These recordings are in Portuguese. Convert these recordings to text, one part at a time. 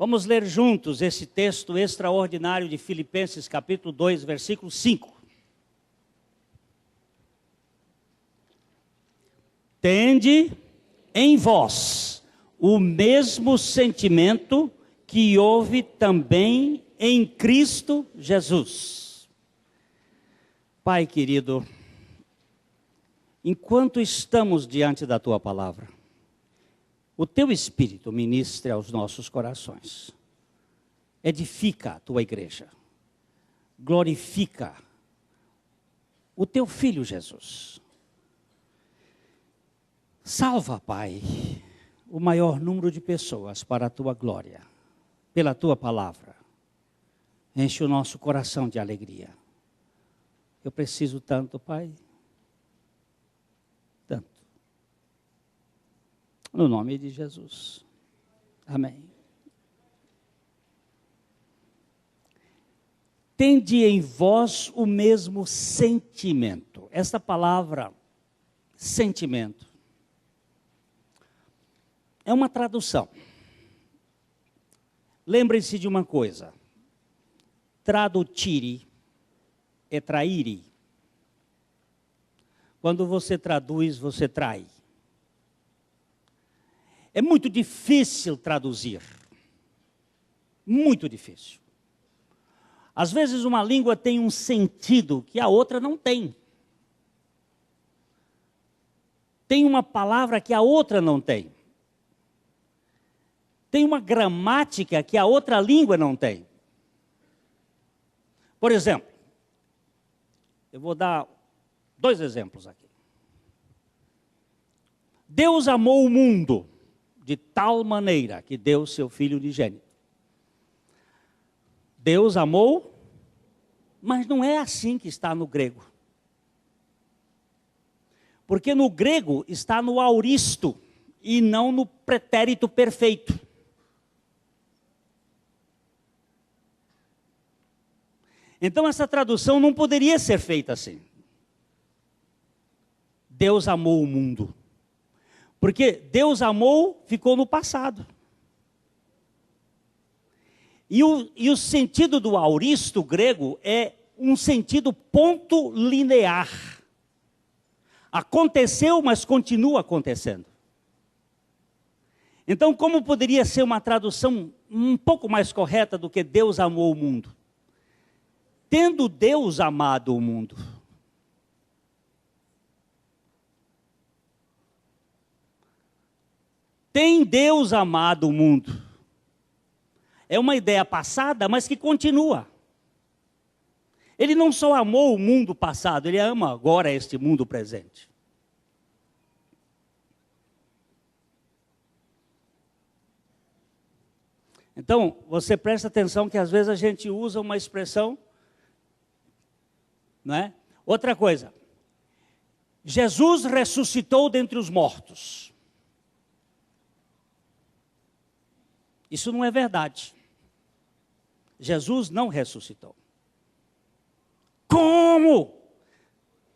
Vamos ler juntos esse texto extraordinário de Filipenses, capítulo 2, versículo 5. Tende em vós o mesmo sentimento que houve também em Cristo Jesus. Pai querido, enquanto estamos diante da Tua palavra, o Teu Espírito ministre aos nossos corações. Edifica a Tua igreja. Glorifica o Teu Filho Jesus. Salva, Pai, o maior número de pessoas para a Tua glória, pela Tua palavra. Enche o nosso coração de alegria. Eu preciso tanto, Pai. Tanto. No nome de Jesus. Amém. Tende em vós o mesmo sentimento. Esta palavra, sentimento, é uma tradução. Lembre-se de uma coisa. Tradutire é traire. Quando você traduz, você trai. É muito difícil traduzir. Muito difícil. Às vezes uma língua tem um sentido que a outra não tem. Tem uma palavra que a outra não tem. Tem uma gramática que a outra língua não tem. Por exemplo, eu vou dar 2 exemplos aqui. Deus amou o mundo de tal maneira que deu seu Filho unigênito. Deus amou, mas não é assim que está no grego. Porque no grego está no auristo e não no pretérito perfeito. Então essa tradução não poderia ser feita assim. Deus amou o mundo. Porque Deus amou ficou no passado. E o sentido do auristo grego é um sentido ponto linear. Aconteceu, mas continua acontecendo. Então, como poderia ser uma tradução um pouco mais correta do que Deus amou o mundo? Tendo Deus amado o mundo. Tem Deus amado o mundo. É uma ideia passada, mas que continua. Ele não só amou o mundo passado, ele ama agora este mundo presente. Então, você presta atenção que às vezes a gente usa uma expressão, não é? Outra coisa, Jesus ressuscitou dentre os mortos. Isso não é verdade. Jesus não ressuscitou. Como?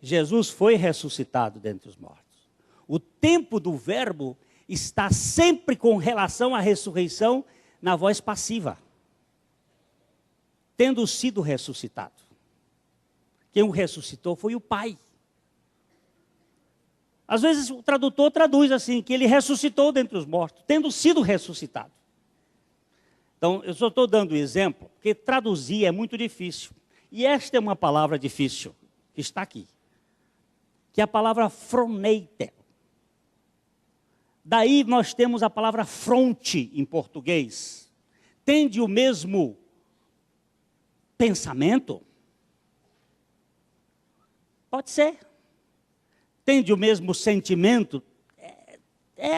Jesus foi ressuscitado dentre os mortos. O tempo do verbo está sempre com relação à ressurreição na voz passiva. Tendo sido ressuscitado. Quem o ressuscitou foi o Pai. Às vezes o tradutor traduz assim, que ele ressuscitou dentre os mortos, tendo sido ressuscitado. Então, eu só estou dando exemplo, porque traduzir é muito difícil. E esta é uma palavra difícil, que está aqui. Que é a palavra froneite. Daí nós temos a palavra fronte em português. Tende o mesmo pensamento? Pode ser. Tende o mesmo sentimento?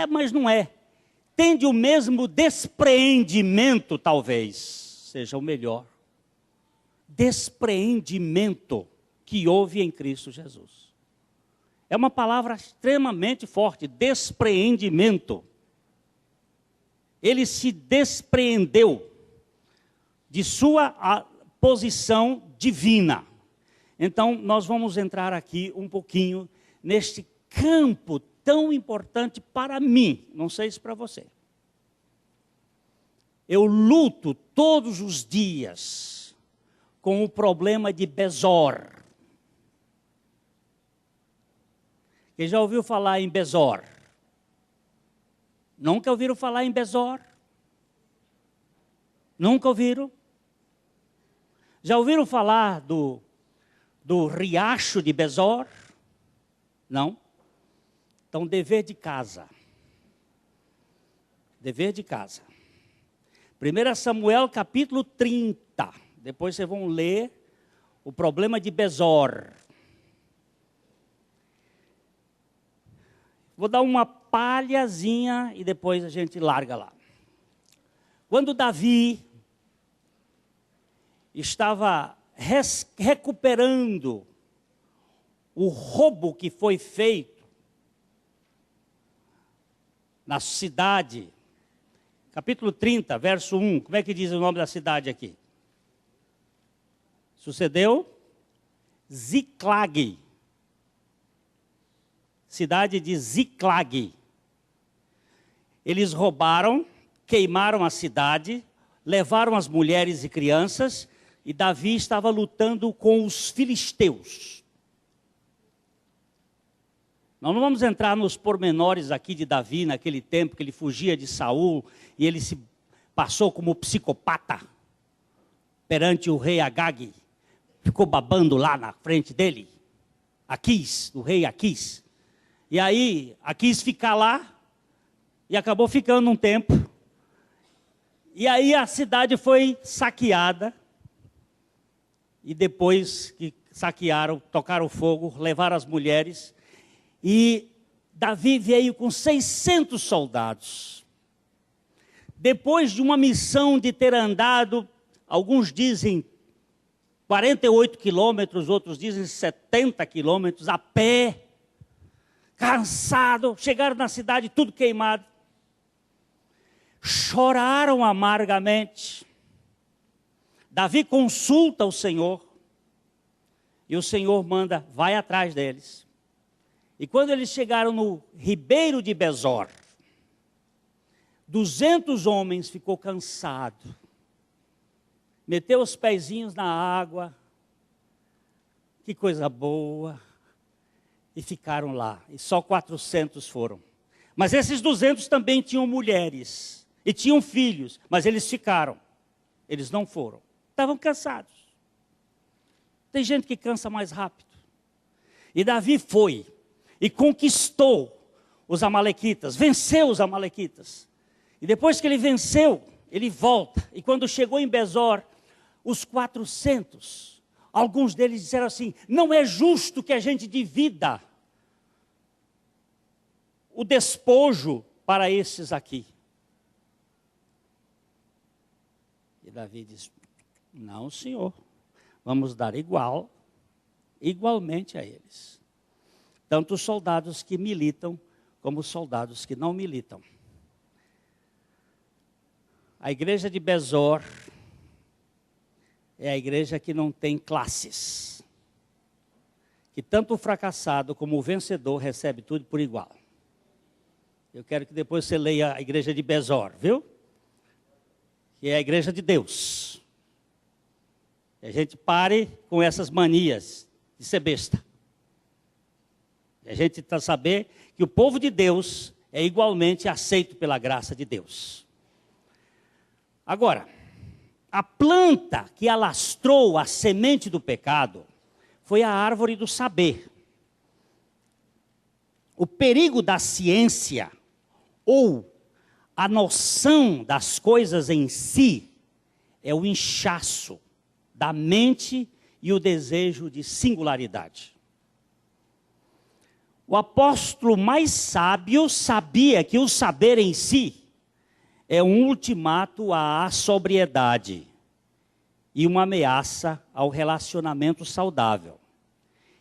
Mas não é. Tende o mesmo despreendimento, talvez seja o melhor. Despreendimento que houve em Cristo Jesus. É uma palavra extremamente forte, despreendimento. Ele se despreendeu de sua posição divina. Então, nós vamos entrar aqui um pouquinho neste campo tão importante para mim, não sei se para você. Eu luto todos os dias com o problema de Bezor. Quem já ouviu falar em Bezor? Nunca ouviram falar em Bezor? Nunca ouviram? Já ouviram falar do riacho de Bezor? Não? Então, dever de casa. Dever de casa. 1 Samuel capítulo 30. Depois vocês vão ler o problema de Bezor. Vou dar uma palhazinha e depois a gente larga lá. Quando Davi estava recuperando o roubo que foi feito na cidade, capítulo 30, verso 1, como é que diz o nome da cidade aqui? Sucedeu Ziclag. Cidade de Ziclag. Eles roubaram, queimaram a cidade, levaram as mulheres e crianças, e Davi estava lutando com os filisteus. Nós não vamos entrar nos pormenores aqui de Davi, naquele tempo que ele fugia de Saul, e ele se passou como psicopata perante o rei Agag, ficou babando lá na frente dele, Aquis, o rei Aquis. E aí, Aquis fica lá, e acabou ficando um tempo. E aí a cidade foi saqueada, e depois que saquearam, tocaram fogo, levaram as mulheres, e Davi veio com 600 soldados. Depois de uma missão de ter andado, alguns dizem 48 quilômetros, outros dizem 70 quilômetros, a pé, cansado, chegaram na cidade tudo queimado. Choraram amargamente. Davi consulta o Senhor, e o Senhor manda, vai atrás deles. E quando eles chegaram no ribeiro de Bezor, 200 homens ficou cansado, meteu os pezinhos na água, que coisa boa, e ficaram lá, e só 400 foram. Mas esses 200 também tinham mulheres, e tinham filhos, mas eles ficaram, eles não foram, estavam cansados. Tem gente que cansa mais rápido. E Davi foi, e conquistou os amalequitas, venceu os amalequitas. E depois que ele venceu, ele volta. E quando chegou em Bezor, os 400, alguns deles disseram assim, não é justo que a gente divida o despojo para esses aqui. E Davi diz, não senhor, vamos dar igualmente a eles. Tanto os soldados que militam, como os soldados que não militam. A igreja de Bezor é a igreja que não tem classes. Que tanto o fracassado como o vencedor recebe tudo por igual. Eu quero que depois você leia a igreja de Bezor, viu? Que é a igreja de Deus. E a gente pare com essas manias de ser besta. A gente está saber que o povo de Deus é igualmente aceito pela graça de Deus. Agora, a planta que alastrou a semente do pecado foi a árvore do saber. O perigo da ciência, ou a noção das coisas em si, é o inchaço da mente e o desejo de singularidade. O apóstolo mais sábio sabia que o saber em si é um ultimato à sobriedade e uma ameaça ao relacionamento saudável.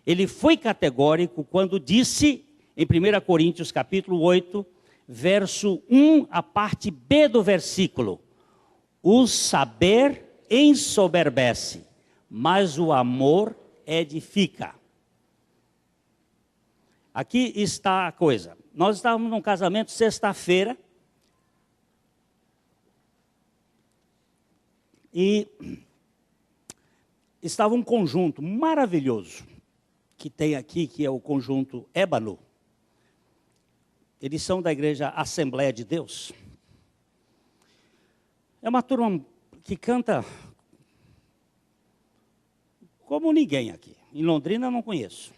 Ele foi categórico quando disse, em 1 Coríntios capítulo 8, verso 1, a parte B do versículo, o saber ensoberbece, mas o amor edifica. Aqui está a coisa. Nós estávamos num casamento sexta-feira. E estava um conjunto maravilhoso que tem aqui, que é o conjunto Ébano. Eles são da igreja Assembleia de Deus. É uma turma que canta como ninguém aqui. Em Londrina eu não conheço.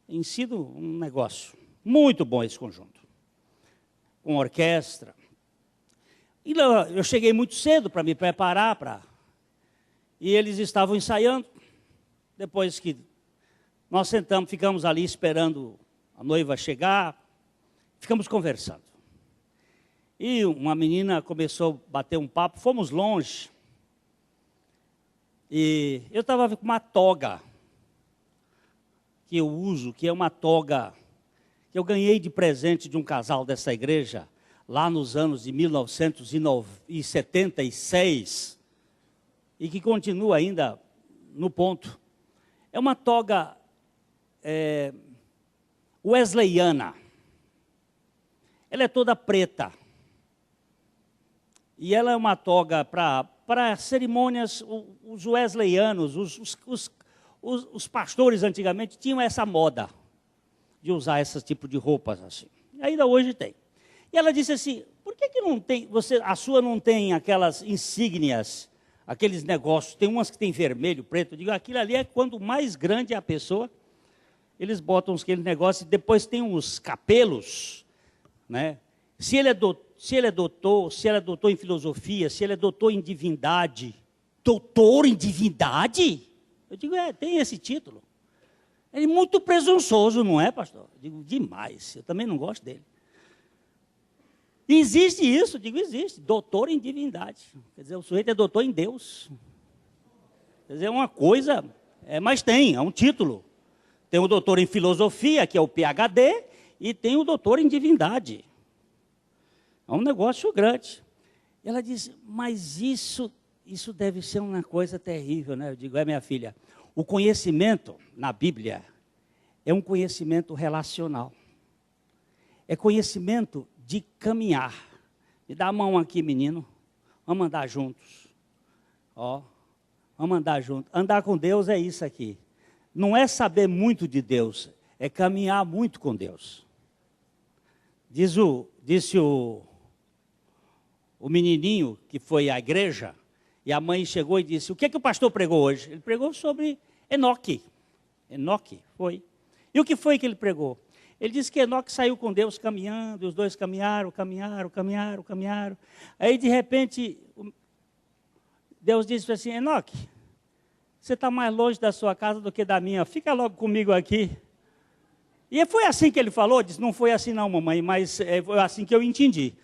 Tem sido um negócio muito bom esse conjunto. Com orquestra. E eu cheguei muito cedo para me preparar para... E eles estavam ensaiando. Depois que nós sentamos, ficamos ali esperando a noiva chegar. Ficamos conversando. E uma menina começou a bater um papo. Fomos longe. E eu estava com uma toga que eu uso, que é uma toga que eu ganhei de presente de um casal dessa igreja, lá nos anos de 1976, e que continua ainda no ponto. É uma toga wesleyana. Ela é toda preta. E ela é uma toga para cerimônias, os wesleyanos, os pastores antigamente tinham essa moda de usar esse tipo de roupas assim. E ainda hoje tem. E ela disse assim, por que não tem, a sua não tem aquelas insígnias, aqueles negócios, tem umas que tem vermelho, preto, eu digo, aquilo ali é quando mais grande é a pessoa, eles botam aqueles negócios, e depois tem uns capelos, né? Se ele é doutor em filosofia, se ele é doutor em divindade, doutor em divindade? Eu digo, tem esse título. Ele é muito presunçoso, não é, pastor? Eu digo, demais, eu também não gosto dele. E existe isso, eu digo, existe, doutor em divindade. Quer dizer, o sujeito é doutor em Deus. Quer dizer, é uma coisa, mas é um título. Tem o doutor em filosofia, que é o PhD, e tem o doutor em divindade. É um negócio grande. Ela disse, mas isso deve ser uma coisa terrível, né? Eu digo, minha filha, o conhecimento na Bíblia é um conhecimento relacional. É conhecimento de caminhar. Me dá a mão aqui, menino. Vamos andar juntos. Vamos andar juntos. Andar com Deus é isso aqui. Não é saber muito de Deus, é caminhar muito com Deus. Disse o menininho que foi à igreja, e a mãe chegou e disse, o que o pastor pregou hoje? Ele pregou sobre Enoque. Enoque, foi. E o que foi que ele pregou? Ele disse que Enoque saiu com Deus caminhando, e os dois caminharam. Aí, de repente, Deus disse assim, Enoque, você está mais longe da sua casa do que da minha, fica logo comigo aqui. E foi assim que ele falou? Disse, não foi assim não, mamãe, mas foi assim que eu entendi.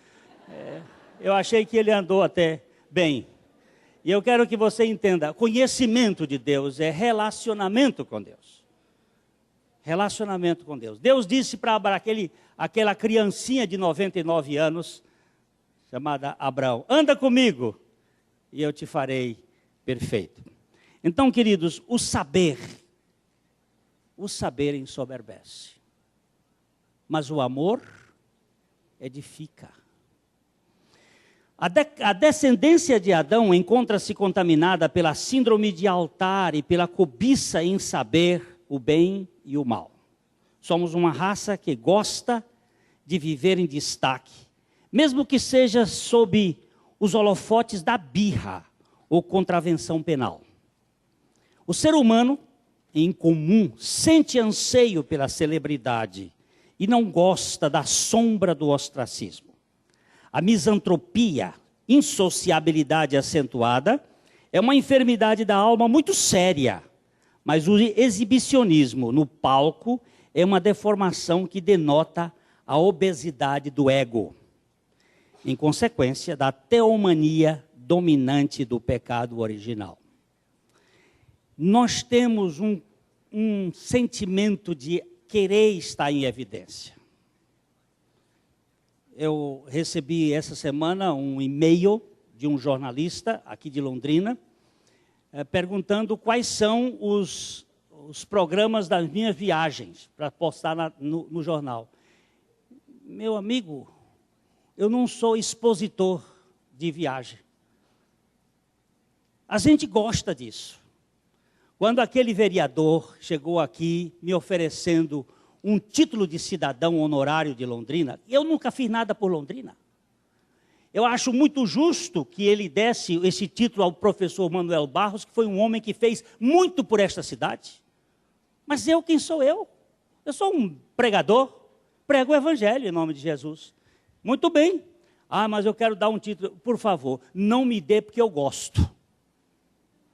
Eu achei que ele andou até bem. E eu quero que você entenda, conhecimento de Deus é relacionamento com Deus. Relacionamento com Deus. Deus disse para Abraão, aquela criancinha de 99 anos, chamada Abraão, anda comigo e eu te farei perfeito. Então, queridos, o saber ensoberbece. Mas o amor edifica. A descendência de Adão encontra-se contaminada pela síndrome de Altar e pela cobiça em saber o bem e o mal. Somos uma raça que gosta de viver em destaque, mesmo que seja sob os holofotes da birra ou contravenção penal. O ser humano, em comum, sente anseio pela celebridade e não gosta da sombra do ostracismo. A misantropia, insociabilidade acentuada, é uma enfermidade da alma muito séria, mas o exibicionismo no palco é uma deformação que denota a obesidade do ego, em consequência da teomania dominante do pecado original. Nós temos um sentimento de querer estar em evidência. Eu recebi essa semana um e-mail de um jornalista aqui de Londrina, perguntando quais são os programas das minhas viagens, para postar no jornal. Meu amigo, eu não sou expositor de viagem. A gente gosta disso. Quando aquele vereador chegou aqui me oferecendo um título de cidadão honorário de Londrina, eu nunca fiz nada por Londrina. Eu acho muito justo que ele desse esse título ao professor Manuel Barros, que foi um homem que fez muito por esta cidade. Mas quem sou eu? Eu sou um pregador, prego o evangelho em nome de Jesus. Muito bem. Mas eu quero dar um título. Por favor, não me dê porque eu gosto.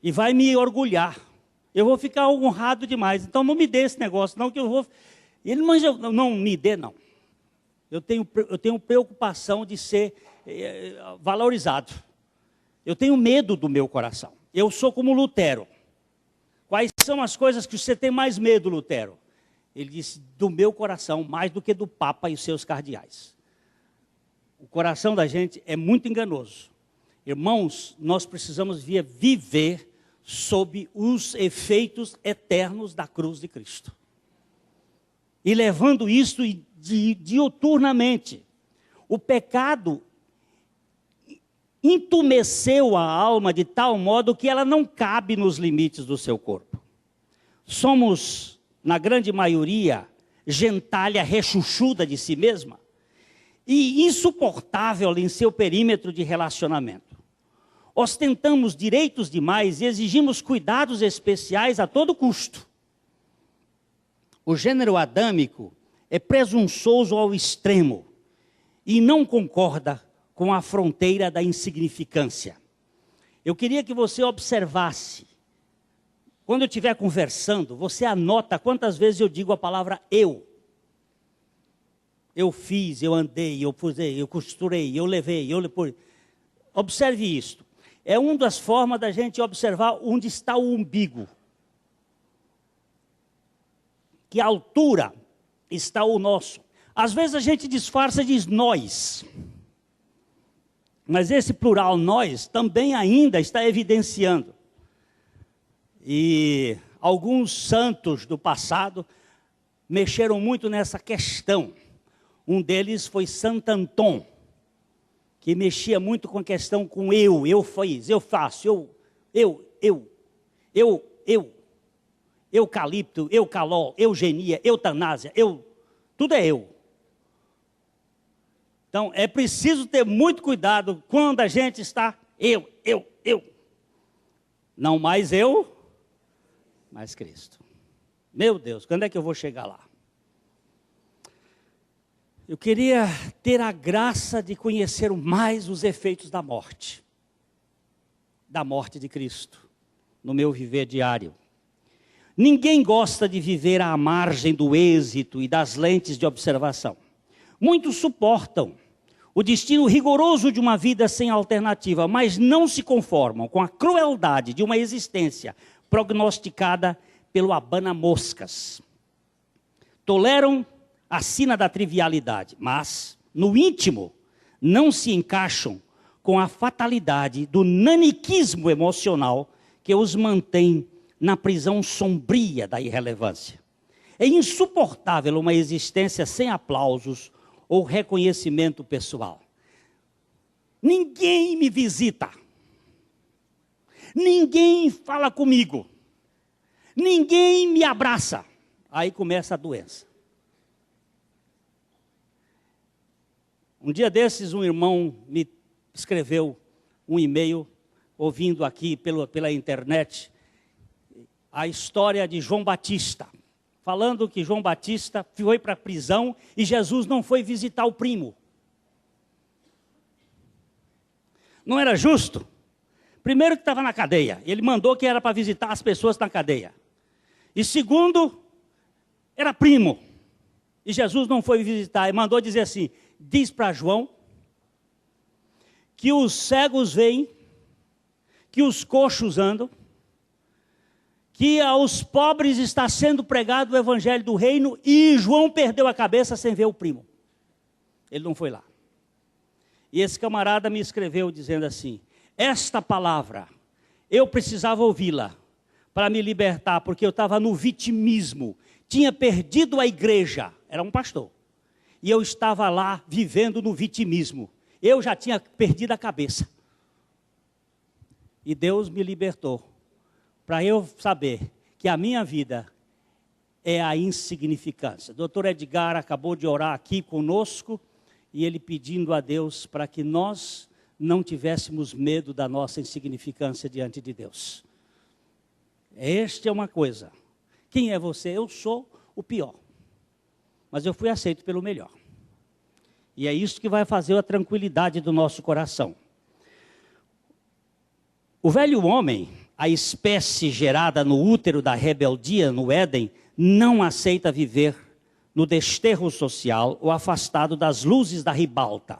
E vai me orgulhar. Eu vou ficar honrado demais. Então não me dê esse negócio, não, que eu vou... não me dê, não. Eu tenho preocupação de ser valorizado. Eu tenho medo do meu coração. Eu sou como Lutero. Quais são as coisas que você tem mais medo, Lutero? Ele disse, do meu coração, mais do que do Papa e os seus cardeais. O coração da gente é muito enganoso. Irmãos, nós precisamos viver sob os efeitos eternos da cruz de Cristo. E levando isso diuturnamente. O pecado entumeceu a alma de tal modo que ela não cabe nos limites do seu corpo. Somos, na grande maioria, gentalha rechuchuda de si mesma e insuportável em seu perímetro de relacionamento. Ostentamos direitos demais e exigimos cuidados especiais a todo custo. O gênero adâmico é presunçoso ao extremo e não concorda com a fronteira da insignificância. Eu queria que você observasse, quando eu estiver conversando, você anota quantas vezes eu digo a palavra eu. Eu fiz, eu andei, eu pusei, eu costurei, eu levei, eu... Observe isto. É uma das formas da gente observar onde está o umbigo. Que altura está o nosso. Às vezes a gente disfarça e diz nós. Mas esse plural nós também ainda está evidenciando. E alguns santos do passado mexeram muito nessa questão. Um deles foi Santo Antão, que mexia muito com a questão com eu fiz, eu faço, eucalipto, eucalol, eugenia, eutanásia, tudo é eu. Então, é preciso ter muito cuidado quando a gente está eu. Não mais eu, mas Cristo. Meu Deus, quando é que eu vou chegar lá? Eu queria ter a graça de conhecer mais os efeitos da morte de Cristo, no meu viver diário. Ninguém gosta de viver à margem do êxito e das lentes de observação. Muitos suportam o destino rigoroso de uma vida sem alternativa, mas não se conformam com a crueldade de uma existência prognosticada pelo abana-moscas. Toleram a sina da trivialidade, mas, no íntimo, não se encaixam com a fatalidade do naniquismo emocional que os mantém na prisão sombria da irrelevância. É insuportável uma existência sem aplausos ou reconhecimento pessoal. Ninguém me visita. Ninguém fala comigo. Ninguém me abraça. Aí começa a doença. Um dia desses, um irmão me escreveu um e-mail, ouvindo aqui pela internet, a história de João Batista, falando que João Batista foi para a prisão e Jesus não foi visitar o primo. Não era justo? Primeiro que estava na cadeia, ele mandou que era para visitar as pessoas na cadeia. E segundo, era primo. E Jesus não foi visitar, e mandou dizer assim, diz para João que os cegos veem, que os coxos andam, que aos pobres está sendo pregado o evangelho do reino e João perdeu a cabeça sem ver o primo. Ele não foi lá. E esse camarada me escreveu dizendo assim, esta palavra, eu precisava ouvi-la para me libertar, porque eu estava no vitimismo, tinha perdido a igreja, era um pastor. E eu estava lá vivendo no vitimismo. Eu já tinha perdido a cabeça. E Deus me libertou, para eu saber que a minha vida é a insignificância. O Dr. Edgar acabou de orar aqui conosco, e ele pedindo a Deus para que nós não tivéssemos medo da nossa insignificância diante de Deus. Esta é uma coisa. Quem é você? Eu sou o pior. Mas eu fui aceito pelo melhor. E é isso que vai fazer a tranquilidade do nosso coração. O velho homem, a espécie gerada no útero da rebeldia no Éden, não aceita viver no desterro social ou afastado das luzes da ribalta.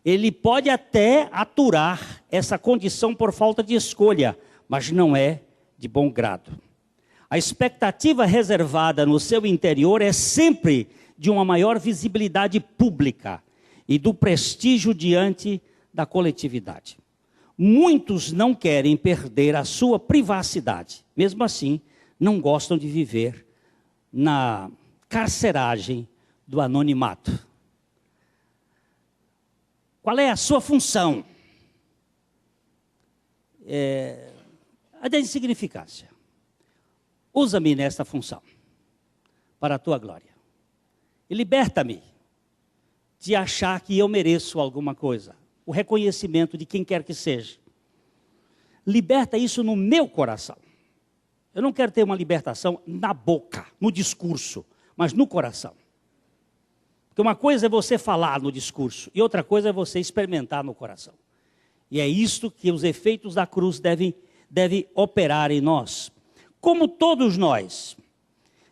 Ele pode até aturar essa condição por falta de escolha, mas não é de bom grado. A expectativa reservada no seu interior é sempre de uma maior visibilidade pública e do prestígio diante da coletividade. Muitos não querem perder a sua privacidade, mesmo assim, não gostam de viver na carceragem do anonimato. Qual é a sua função? A da insignificância. Usa-me nesta função, para a tua glória. E liberta-me de achar que eu mereço alguma coisa. O reconhecimento de quem quer que seja. Liberta isso no meu coração. Eu não quero ter uma libertação na boca, no discurso, mas no coração. Porque uma coisa é você falar no discurso e outra coisa é você experimentar no coração. E é isto que os efeitos da cruz devem operar em nós. Como todos nós,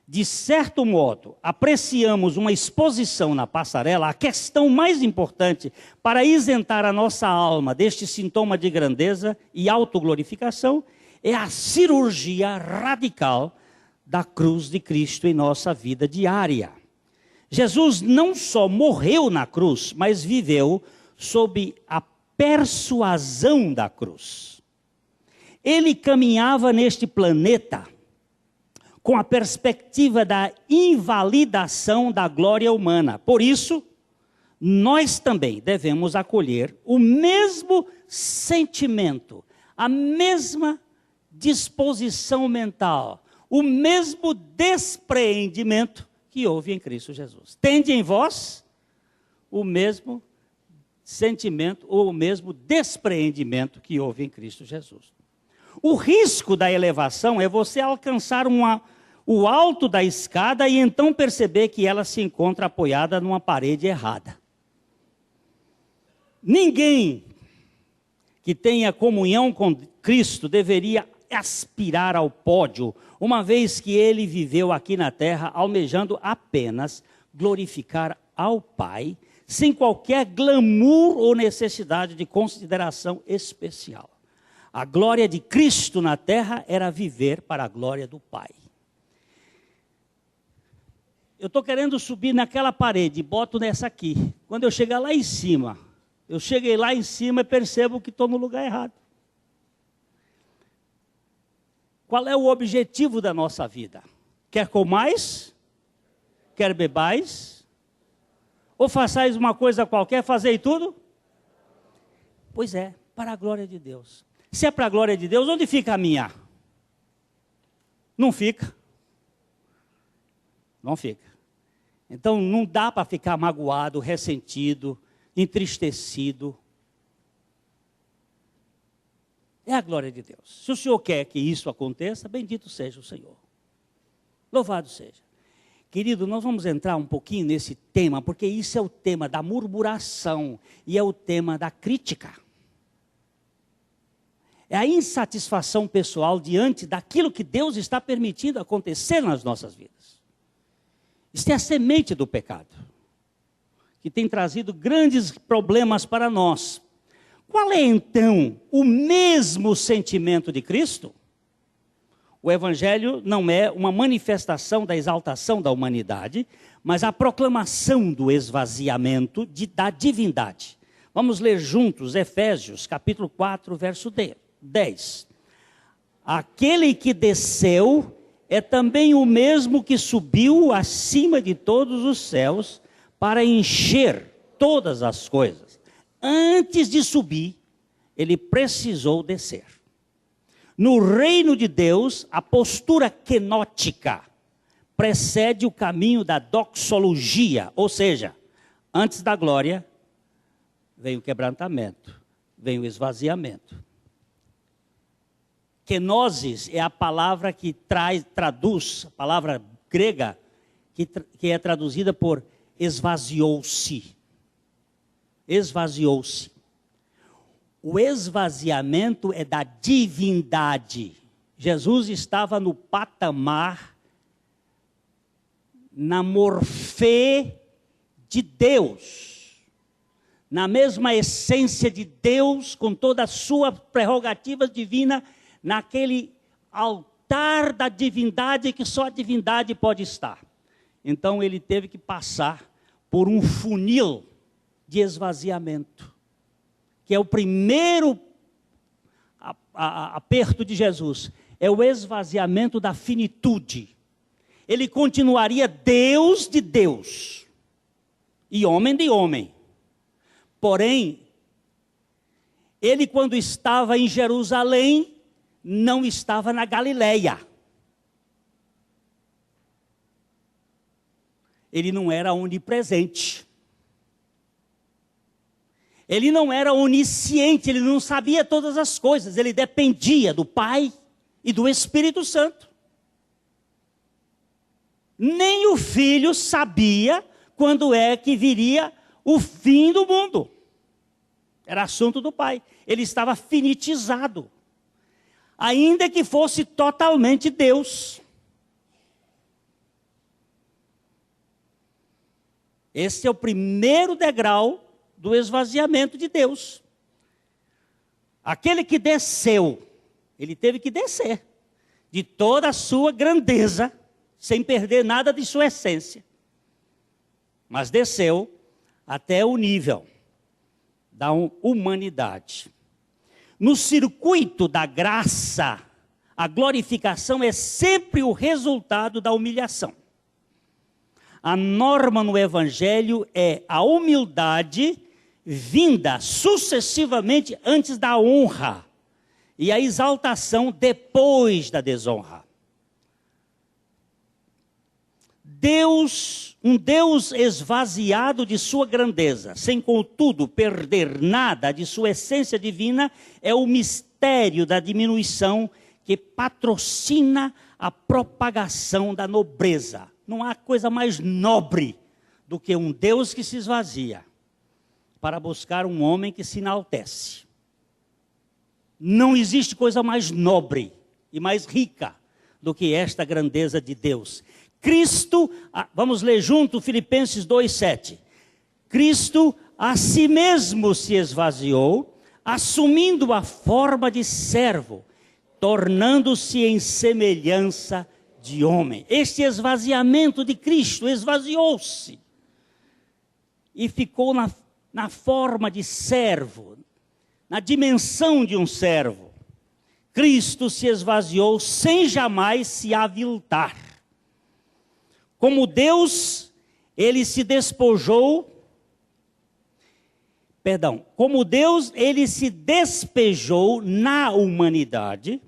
de certo modo, apreciamos uma exposição na passarela, a questão mais importante para isentar a nossa alma deste sintoma de grandeza e autoglorificação é a cirurgia radical da cruz de Cristo em nossa vida diária. Jesus não só morreu na cruz, mas viveu sob a persuasão da cruz. Ele caminhava neste planeta com a perspectiva da invalidação da glória humana. Por isso, nós também devemos acolher o mesmo sentimento, a mesma disposição mental, o mesmo despreendimento que houve em Cristo Jesus. Tende em vós o mesmo sentimento ou o mesmo despreendimento que houve em Cristo Jesus. O risco da elevação é você alcançar o alto da escada e então perceber que ela se encontra apoiada numa parede errada. Ninguém que tenha comunhão com Cristo deveria aspirar ao pódio, uma vez que ele viveu aqui na terra almejando apenas glorificar ao Pai, sem qualquer glamour ou necessidade de consideração especial. A glória de Cristo na terra era viver para a glória do Pai. Eu estou querendo subir naquela parede, boto nessa aqui. Quando eu chegar lá em cima, eu cheguei lá em cima e percebo que estou no lugar errado. Qual é o objetivo da nossa vida? Quer comais? Quer bebais? Ou façais uma coisa qualquer, fazei tudo? Pois é, para a glória de Deus. Se é para a glória de Deus, onde fica a minha? Não fica. Não fica. Então não dá para ficar magoado, ressentido, entristecido. É a glória de Deus. Se o Senhor quer que isso aconteça, bendito seja o Senhor. Louvado seja. Querido, nós vamos entrar um pouquinho nesse tema, porque isso é o tema da murmuração e é o tema da crítica. É a insatisfação pessoal diante daquilo que Deus está permitindo acontecer nas nossas vidas. Isso é a semente do pecado, que tem trazido grandes problemas para nós. Qual é então o mesmo sentimento de Cristo? O Evangelho não é uma manifestação da exaltação da humanidade, mas a proclamação do esvaziamento da divindade. Vamos ler juntos Efésios, capítulo 4, verso 10. Aquele que desceu é também o mesmo que subiu acima de todos os céus para encher todas as coisas. Antes de subir, ele precisou descer. No reino de Deus, a postura kenótica precede o caminho da doxologia, ou seja, antes da glória, vem o quebrantamento, vem o esvaziamento. Kenosis é a palavra que traduz, a palavra grega, que é traduzida por esvaziou-se. Esvaziou-se. O esvaziamento é da divindade. Jesus estava no patamar, na morfê de Deus, na mesma essência de Deus, com toda a sua prerrogativa divina, naquele altar da divindade que só a divindade pode estar. Então ele teve que passar por um funil de esvaziamento, que é o primeiro aperto de Jesus, é o esvaziamento da finitude. Ele continuaria Deus de Deus e homem de homem. Porém, ele quando estava em Jerusalém, não estava na Galileia. Ele não era onipresente. Ele não era onisciente, ele não sabia todas as coisas. Ele dependia do Pai e do Espírito Santo. Nem o Filho sabia quando é que viria o fim do mundo. Era assunto do Pai. Ele estava finitizado. Ainda que fosse totalmente Deus. Esse é o primeiro degrau do esvaziamento de Deus. Aquele que desceu, ele teve que descer de toda a sua grandeza, sem perder nada de sua essência. Mas desceu até o nível da humanidade. No circuito da graça, a glorificação é sempre o resultado da humilhação. A norma no Evangelho é a humildade vinda sucessivamente antes da honra e a exaltação depois da desonra. Um Deus esvaziado de sua grandeza, sem contudo perder nada de sua essência divina, é o mistério da diminuição que patrocina a propagação da nobreza. Não há coisa mais nobre do que um Deus que se esvazia para buscar um homem que se enaltece. Não existe coisa mais nobre e mais rica do que esta grandeza de Deus. Cristo, vamos ler junto Filipenses 2:7. Cristo a si mesmo se esvaziou, assumindo a forma de servo, tornando-se em semelhança de homem. Este esvaziamento de Cristo, esvaziou-se e ficou na forma de servo, na dimensão de um servo. Cristo se esvaziou sem jamais se aviltar. Como Deus, ele se despojou, como Deus, ele se despejou na humanidade,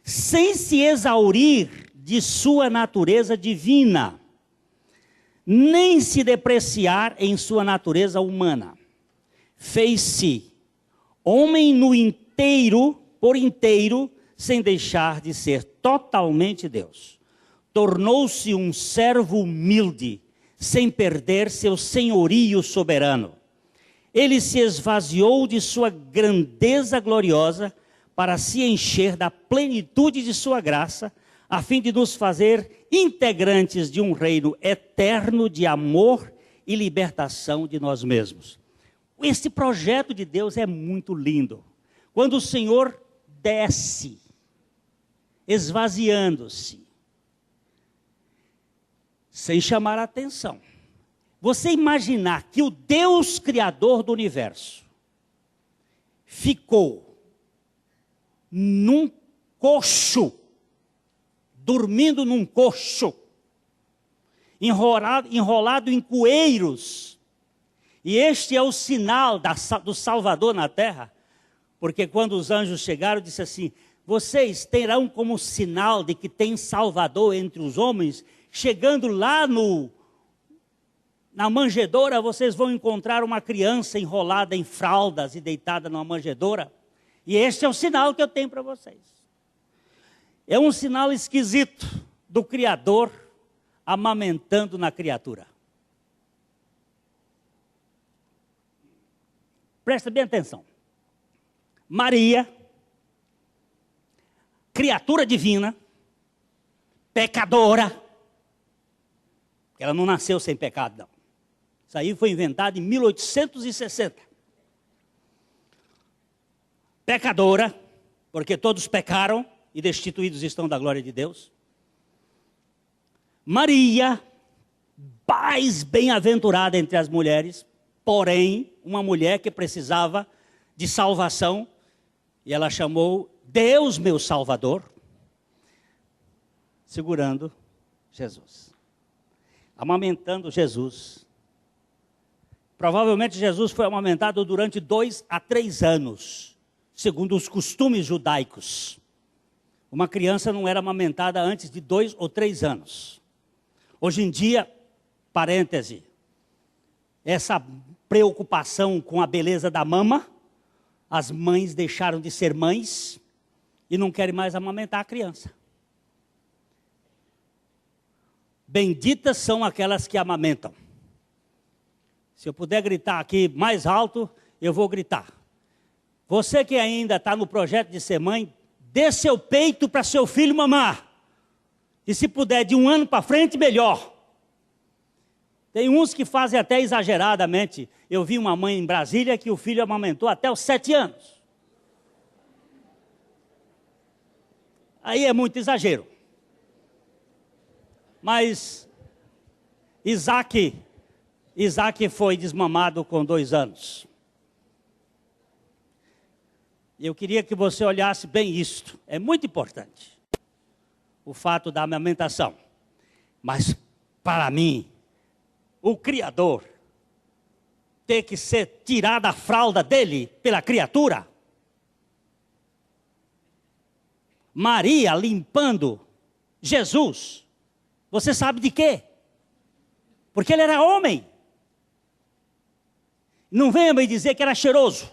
sem se exaurir de sua natureza divina, nem se depreciar em sua natureza humana. Fez-se homem no inteiro, por inteiro, sem deixar de ser totalmente Deus. Tornou-se um servo humilde, sem perder seu senhorio soberano. Ele se esvaziou de sua grandeza gloriosa para se encher da plenitude de sua graça, a fim de nos fazer integrantes de um reino eterno de amor e libertação de nós mesmos. Esse projeto de Deus é muito lindo. Quando o Senhor desce, esvaziando-se, sem chamar a atenção. Você imaginar que o Deus Criador do universo ficou num coxo, dormindo num coxo, enrolado em coeiros, e este é o sinal do Salvador na terra, Porque quando os anjos chegaram, disse assim: vocês terão como sinal de que tem Salvador entre os homens, chegando lá na manjedoura, vocês vão encontrar uma criança enrolada em fraldas e deitada numa manjedoura. E este é o sinal que eu tenho para vocês. É um sinal esquisito do Criador amamentando na criatura. Presta bem atenção. Maria, criatura divina, pecadora, ela não nasceu sem pecado, não. Isso aí foi inventado em 1860. Pecadora, porque todos pecaram e destituídos estão da glória de Deus. Maria, mais bem-aventurada entre as mulheres, porém, uma mulher que precisava de salvação, e ela chamou Deus meu Salvador, segurando Jesus, amamentando Jesus. Provavelmente Jesus foi amamentado durante 2 a 3 anos, segundo os costumes judaicos. Uma criança não era amamentada antes de 2 ou 3 anos. Hoje em dia, parêntese, essa preocupação com a beleza da mama, as mães deixaram de ser mães e não querem mais amamentar a criança. Benditas são aquelas que amamentam. Se eu puder gritar aqui mais alto, eu vou gritar. Você que ainda está no projeto de ser mãe, dê seu peito para seu filho mamar. E se puder, de 1 ano para frente, melhor. Tem uns que fazem até exageradamente. Eu vi uma mãe em Brasília que o filho amamentou até os 7 anos. Aí é muito exagero. Mas Isaac foi desmamado com 2 anos. Eu queria que você olhasse bem isto. É muito importante o fato da amamentação. Mas, para mim, o Criador ter que ser tirado a fralda dele pela criatura. Maria limpando Jesus. Você sabe de quê? Porque ele era homem. Não venha me dizer que era cheiroso.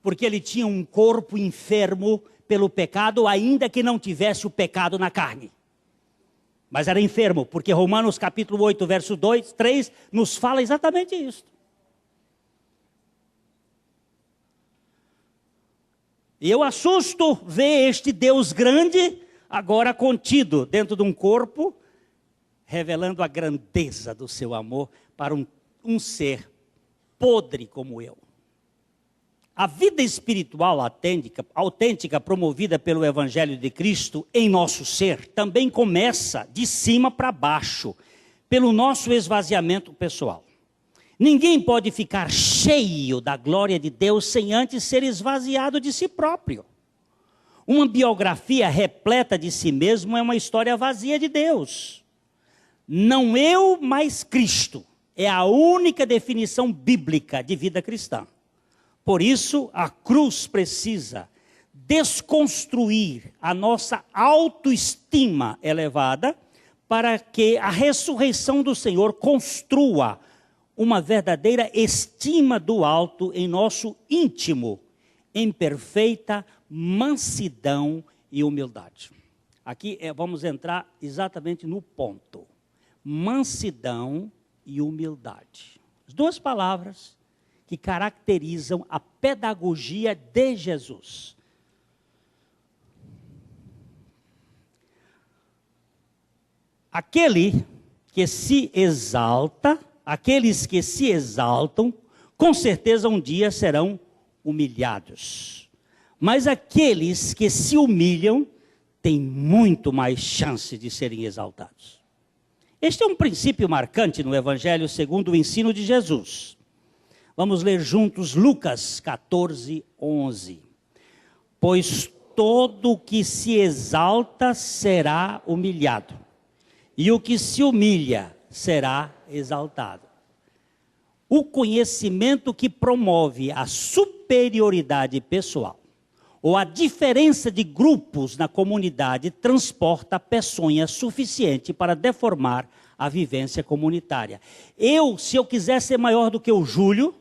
Porque ele tinha um corpo enfermo pelo pecado, ainda que não tivesse o pecado na carne. Mas era enfermo, porque Romanos capítulo 8, verso 2, 3, nos fala exatamente isso. E eu assusto ver este Deus grande, agora contido dentro de um corpo, revelando a grandeza do seu amor para um ser podre como eu. A vida espiritual autêntica promovida pelo Evangelho de Cristo em nosso ser também começa de cima para baixo, pelo nosso esvaziamento pessoal. Ninguém pode ficar cheio da glória de Deus sem antes ser esvaziado de si próprio. Uma biografia repleta de si mesmo é uma história vazia de Deus. Não eu, mas Cristo é a única definição bíblica de vida cristã. Por isso, a cruz precisa desconstruir a nossa autoestima elevada para que a ressurreição do Senhor construa uma verdadeira estima do alto em nosso íntimo, em perfeita mansidão e humildade. Aqui vamos entrar exatamente no ponto. Mansidão e humildade. As 2 palavras que caracterizam a pedagogia de Jesus. Aqueles que se exaltam, com certeza um dia serão humilhados. Mas aqueles que se humilham, têm muito mais chance de serem exaltados. Este é um princípio marcante no Evangelho segundo o ensino de Jesus. Vamos ler juntos Lucas 14, 11. Pois todo o que se exalta será humilhado, e o que se humilha será exaltado. o conhecimento que promove a superioridade pessoal ou a diferença de grupos na comunidade transporta peçonha suficiente para deformar a vivência comunitária. Se eu quiser ser maior do que o Júlio,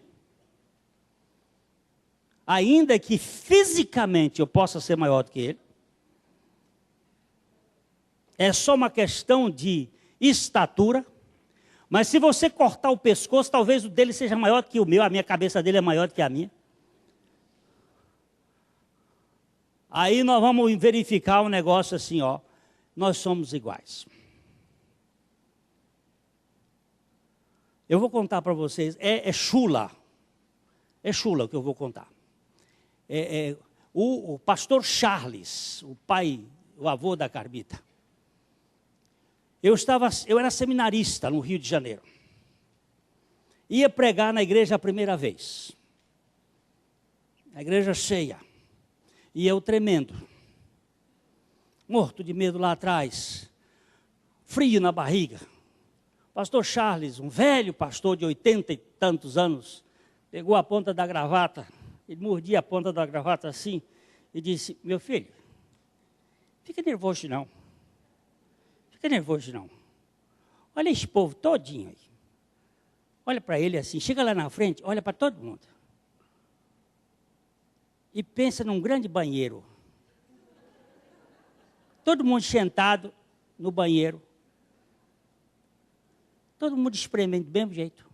ainda que fisicamente eu possa ser maior do que ele, é só uma questão de estatura, mas se você cortar o pescoço, talvez o dele seja maior do que o meu, a minha cabeça dele é maior do que a minha. Aí nós vamos verificar um negócio assim, ó, nós somos iguais. Eu vou contar para vocês, é chula o que eu vou contar. O pastor Charles, o avô da Carmita. Eu era seminarista no Rio de Janeiro. Ia pregar na igreja a primeira vez. A igreja cheia. E eu tremendo. Morto de medo lá atrás. Frio na barriga. Pastor Charles, um velho pastor de 80 e tantos anos, pegou a ponta da gravata, ele mordia a ponta da gravata assim, e disse, meu filho, fica nervoso não. Fica nervoso não. Olha esse povo todinho aí. Olha para ele assim, chega lá na frente, olha para todo mundo. E pensa num grande banheiro. Todo mundo sentado no banheiro. Todo mundo espremendo do mesmo jeito.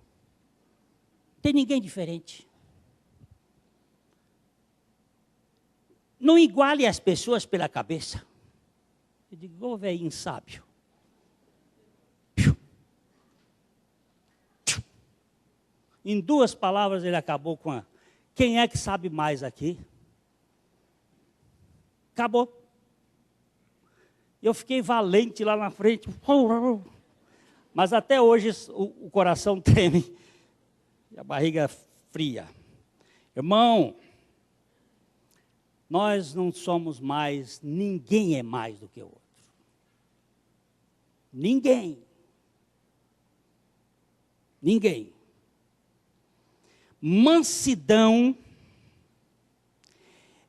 Não tem ninguém diferente. Não iguale as pessoas pela cabeça. Eu digo, ô velhinho sábio. Em 2 palavras ele acabou com a... Quem é que sabe mais aqui? Acabou. Eu fiquei valente lá na frente. Mas até hoje o coração treme. E a barriga fria. Irmão, nós não somos mais, ninguém é mais do que o outro. Ninguém. Ninguém. Mansidão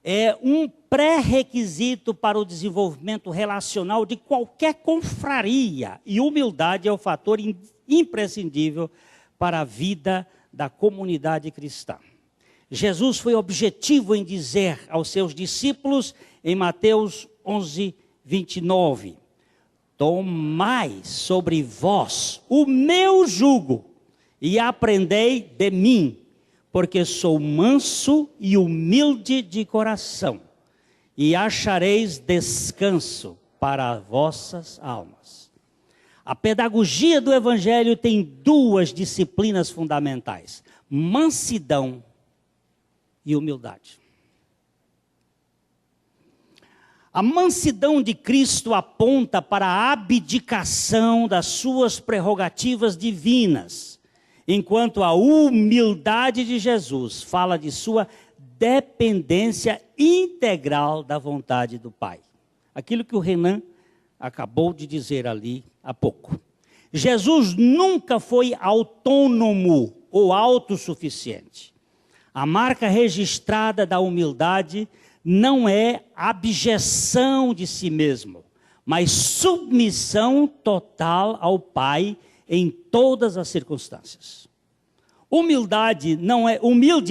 é um pré-requisito para o desenvolvimento relacional de qualquer confraria. E humildade é o fator imprescindível para a vida da comunidade cristã. Jesus foi objetivo em dizer aos seus discípulos, em Mateus 11, 29, tomai sobre vós o meu jugo e aprendei de mim, porque sou manso e humilde de coração, e achareis descanso para vossas almas. A pedagogia do Evangelho tem 2 disciplinas fundamentais: mansidão e humildade. A mansidão de Cristo aponta para a abdicação das suas prerrogativas divinas, enquanto a humildade de Jesus fala de sua dependência integral da vontade do Pai. Aquilo que o Renan acabou de dizer ali há pouco. Jesus nunca foi autônomo ou autossuficiente. A marca registrada da humildade não é abjeção de si mesmo, mas submissão total ao Pai em todas as circunstâncias. Humilde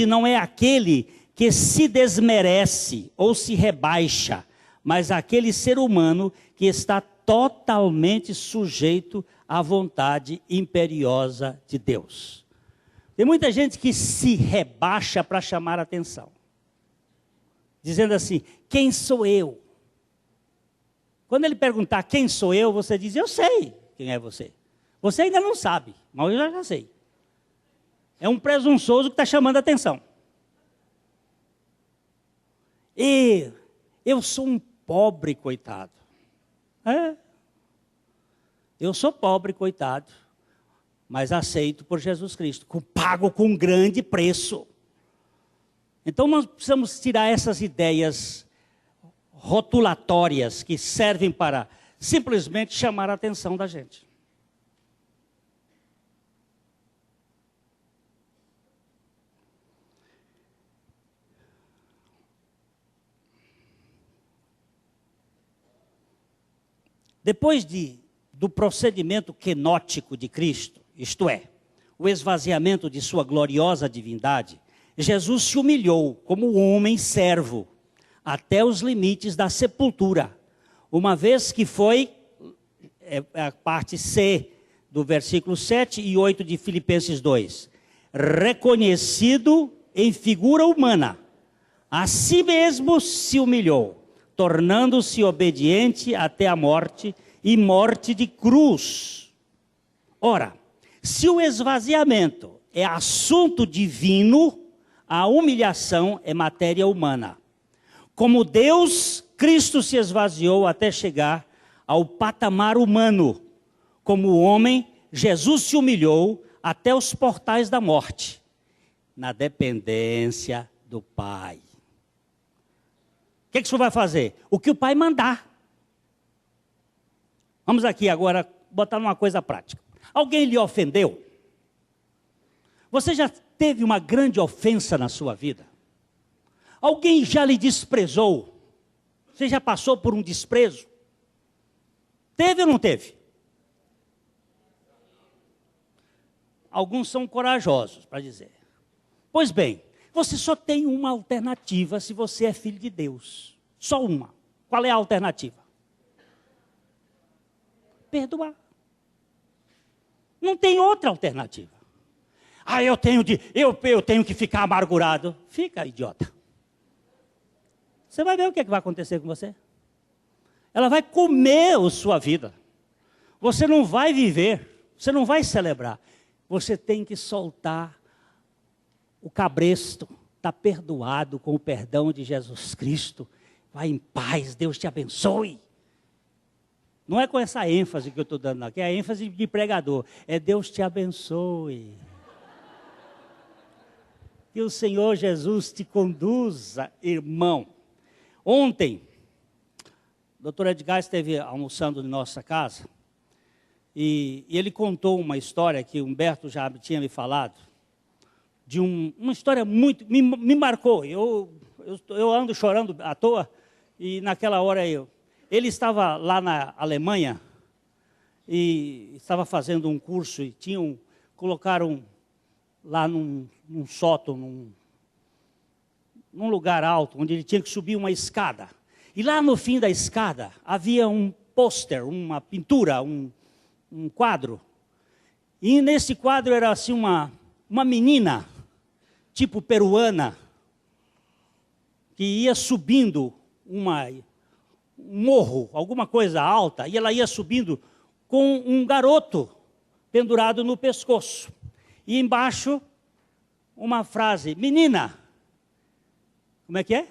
não é aquele que se desmerece ou se rebaixa, mas aquele ser humano que está totalmente sujeito à vontade imperiosa de Deus. Tem muita gente que se rebaixa para chamar a atenção, dizendo assim, quem sou eu? Quando ele perguntar quem sou eu, você diz, eu sei quem é você. Você ainda não sabe, mas eu já sei. É um presunçoso que está chamando a atenção. E eu sou um pobre coitado. Eu sou pobre coitado, mas aceito por Jesus Cristo, pago com um grande preço. Então nós precisamos tirar essas ideias rotulatórias que servem para simplesmente chamar a atenção da gente. Depois do procedimento quenótico de Cristo, isto é, o esvaziamento de sua gloriosa divindade, Jesus se humilhou como homem servo até os limites da sepultura, uma vez que foi, a parte C do versículo 7 e 8 de Filipenses 2, reconhecido em figura humana, a si mesmo se humilhou, tornando-se obediente até a morte e morte de cruz. Ora, se o esvaziamento é assunto divino, a humilhação é matéria humana. Como Deus, Cristo se esvaziou até chegar ao patamar humano. Como homem, Jesus se humilhou até os portais da morte, na dependência do Pai. O que o senhor vai fazer? O que o Pai mandar. Vamos aqui agora botar uma coisa prática. Alguém lhe ofendeu? Você já teve uma grande ofensa na sua vida? Alguém já lhe desprezou? Você já passou por um desprezo? Teve ou não teve? Alguns são corajosos para dizer. Pois bem, você só tem uma alternativa se você é filho de Deus. Só uma. Qual é a alternativa? Perdoar. Não tem outra alternativa. Ah, eu tenho que ficar amargurado. Fica, idiota. Você vai ver o que vai acontecer com você. Ela vai comer a sua vida. Você não vai viver, você não vai celebrar. Você tem que soltar o cabresto. Está perdoado com o perdão de Jesus Cristo. Vai em paz, Deus te abençoe. Não é com essa ênfase que eu estou dando aqui, é a ênfase de pregador. É Deus te abençoe. Que o Senhor Jesus te conduza, irmão. Ontem, o doutor Edgar esteve almoçando em nossa casa e ele contou uma história que Humberto já tinha me falado, de uma história muito, me marcou. Eu ando chorando à toa e naquela hora ele estava lá na Alemanha e estava fazendo um curso e colocaram lá num sótão, num lugar alto, onde ele tinha que subir uma escada. E lá no fim da escada havia um pôster, uma pintura, um quadro. E nesse quadro era assim uma menina, tipo peruana, que ia subindo um morro, alguma coisa alta, e ela ia subindo com um garoto pendurado no pescoço. E embaixo, uma frase, menina, como é que é?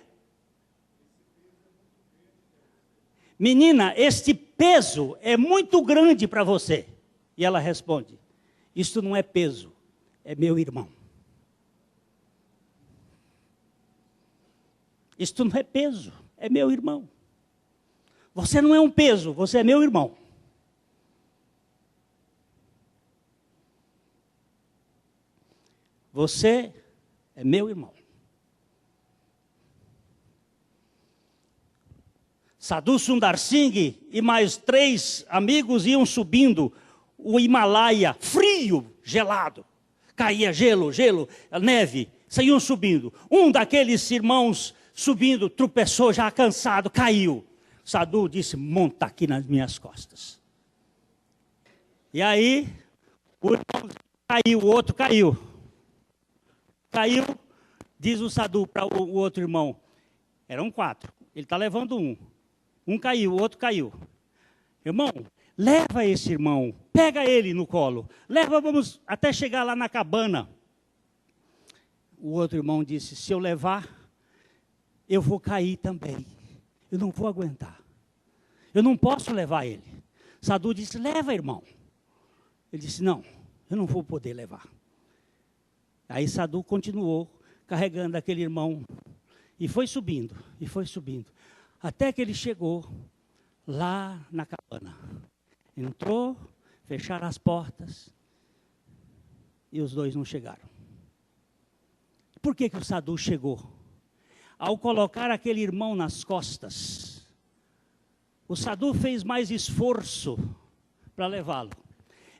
Menina, este peso é muito grande para você. E ela responde, isto não é peso, é meu irmão. Isto não é peso, é meu irmão. Você não é um peso, você é meu irmão. Você é meu irmão. Sadhu Sundar Singh e mais 3 amigos iam subindo o Himalaia, frio, gelado. Caía gelo, neve, saíam subindo. Um daqueles irmãos subindo, tropeçou, já cansado, caiu. Sadhu disse, monta aqui nas minhas costas. E aí, o irmão caiu, o outro caiu. Caiu, diz o Sadhu para o outro irmão. Eram 4, ele está levando um. Um caiu, o outro caiu. Irmão, leva esse irmão, pega ele no colo. Vamos até chegar lá na cabana. O outro irmão disse, se eu levar, eu vou cair também. Eu não vou aguentar. Eu não posso levar ele. Sadhu disse, leva, irmão. Ele disse, não, eu não vou poder levar. Aí Sadhu continuou carregando aquele irmão. E foi subindo, até que ele chegou lá na cabana. Entrou, fecharam as portas e os 2 não chegaram. Por que o Sadhu chegou? Ao colocar aquele irmão nas costas, O Sadhu fez mais esforço para levá-lo.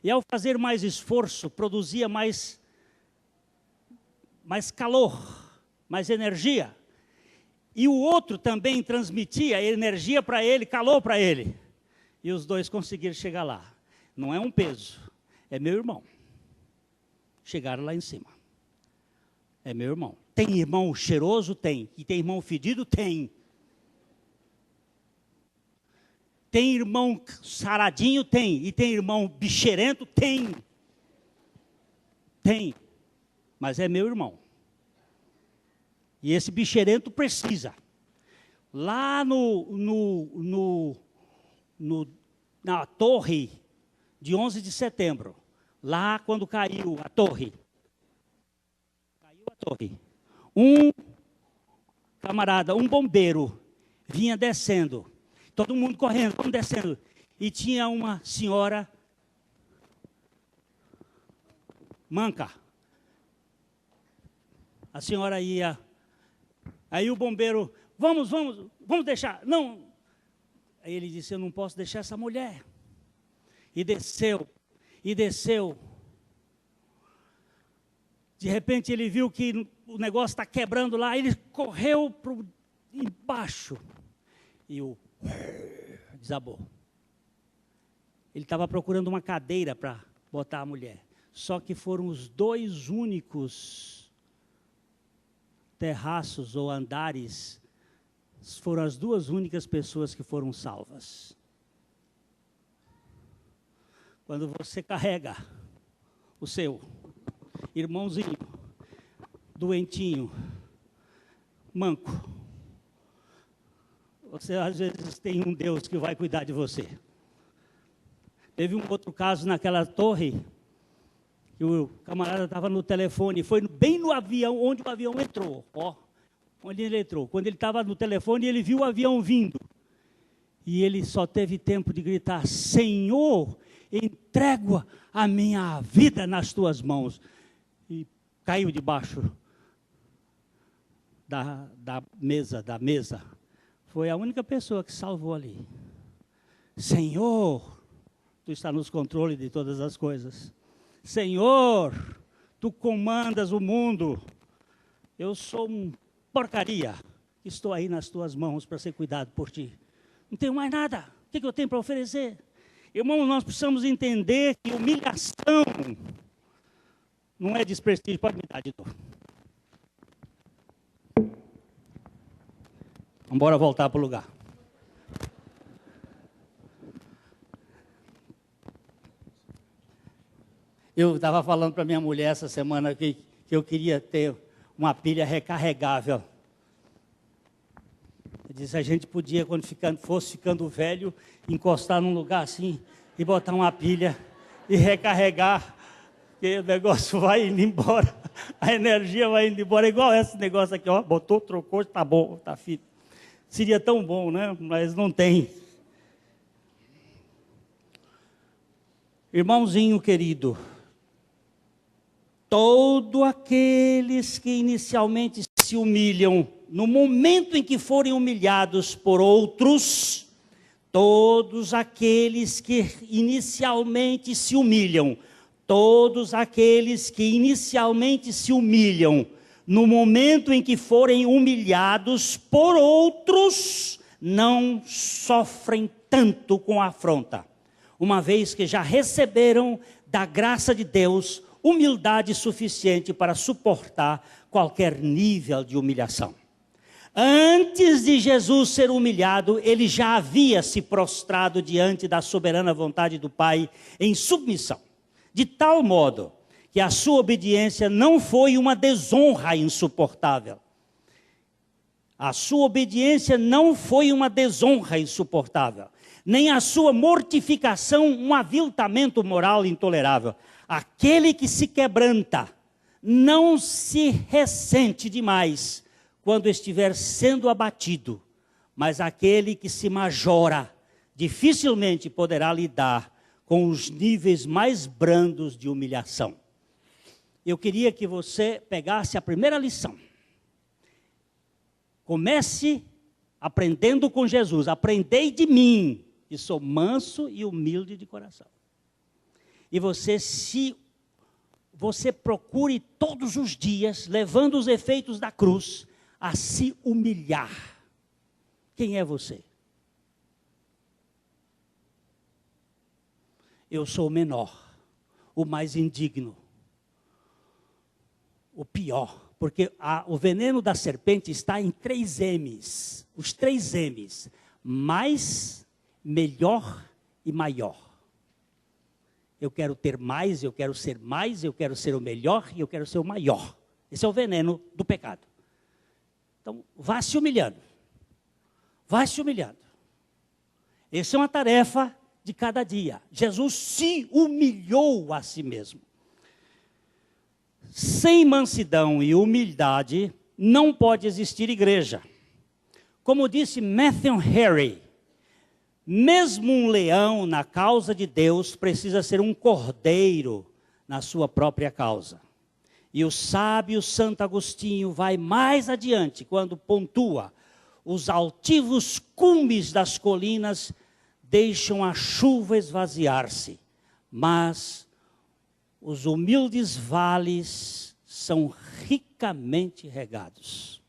E ao fazer mais esforço, produzia mais calor, mais energia. E o outro também transmitia energia para ele, calor para ele. E os dois conseguiram chegar lá. Não é um peso, é meu irmão. Chegaram lá em cima. É meu irmão. Tem irmão cheiroso? Tem. E tem irmão fedido? Tem. Tem irmão saradinho? Tem. E tem irmão bicheirento? Tem. Tem. Mas é meu irmão. E esse bicheirento precisa. Lá na torre de 11 de setembro, lá quando caiu a torre, um camarada, um bombeiro, vinha descendo, todo mundo correndo, vamos descendo, e tinha uma senhora manca. A senhora ia, aí o bombeiro, vamos deixar, não. Aí ele disse, eu não posso deixar essa mulher. E desceu. De repente ele viu que o negócio está quebrando lá, ele correu para embaixo. E o desabou. Ele estava procurando uma cadeira para botar a mulher. Só que foram os dois únicos terraços ou andares, foram as duas únicas pessoas que foram salvas. Quando você carrega o seu irmãozinho, doentinho, manco, você às vezes tem um Deus que vai cuidar de você. Teve um outro caso naquela torre, que o camarada estava no telefone, foi bem no avião, onde o avião entrou, onde ele entrou. Quando ele estava no telefone, ele viu o avião vindo. E ele só teve tempo de gritar, Senhor, entrego a minha vida nas tuas mãos. E caiu debaixo da mesa. Foi a única pessoa que salvou ali. Senhor, tu está nos controles de todas as coisas. Senhor, tu comandas o mundo. Eu sou um porcaria. Estou aí nas tuas mãos para ser cuidado por ti. Não tenho mais nada. O que eu tenho para oferecer? Irmãos, nós precisamos entender que humilhação não é desprestígio. Pode me dar de novo. Vamos embora voltar para o lugar. Eu estava falando para minha mulher essa semana que eu queria ter uma pilha recarregável. Eu disse, a gente podia, quando fosse ficando velho, encostar num lugar assim e botar uma pilha e recarregar, porque o negócio vai indo embora, a energia vai indo embora, igual esse negócio aqui, ó, botou, trocou, tá bom, tá fit. Seria tão bom, né? Mas não tem. Irmãozinho querido, todos aqueles que inicialmente se humilham, no momento em que forem humilhados por outros, todos aqueles que inicialmente se humilham, no momento em que forem humilhados por outros, não sofrem tanto com a afronta, uma vez que já receberam da graça de Deus humildade suficiente para suportar qualquer nível de humilhação. Antes de Jesus ser humilhado, ele já havia se prostrado diante da soberana vontade do Pai em submissão, de tal modo que a sua obediência não foi uma desonra insuportável. A sua obediência não foi uma desonra insuportável, nem a sua mortificação um aviltamento moral intolerável. Aquele que se quebranta não se ressente demais quando estiver sendo abatido, mas aquele que se majora dificilmente poderá lidar com os níveis mais brandos de humilhação. Eu queria que você pegasse a primeira lição. Comece aprendendo com Jesus, aprendei de mim, que sou manso e humilde de coração. E você procure todos os dias, levando os efeitos da cruz, a se humilhar. Quem é você? Eu sou o menor, o mais indigno, o pior. Porque o veneno da serpente está em 3 M's. Os 3 M's. Mais, melhor e maior. Eu quero ter mais, eu quero ser o melhor e eu quero ser o maior. Esse é o veneno do pecado. Então, vá se humilhando. Vá se humilhando. Essa é uma tarefa de cada dia. Jesus se humilhou a si mesmo. Sem mansidão e humildade, não pode existir igreja. Como disse Matthew Henry, mesmo um leão na causa de Deus precisa ser um cordeiro na sua própria causa. E o sábio Santo Agostinho vai mais adiante quando pontua: os altivos cumes das colinas deixam a chuva esvaziar-se, mas os humildes vales são ricamente regados.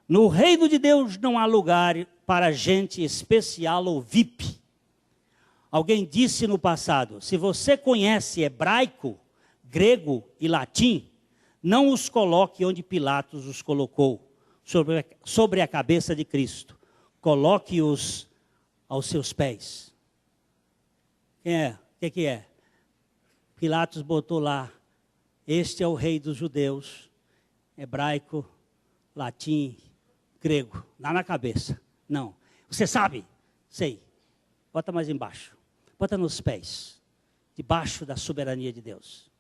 No reino de Deus não há lugar para gente especial ou VIP. Alguém disse no passado: se você conhece hebraico, grego e latim, não os coloque onde Pilatos os colocou, sobre a cabeça de Cristo. Coloque-os aos seus pés. Quem é? O que é? Pilatos botou lá: este é o rei dos judeus, hebraico, latim, grego, lá na cabeça. Não. Você sabe? Sei. Bota mais embaixo. Bota nos pés, debaixo da soberania de Deus.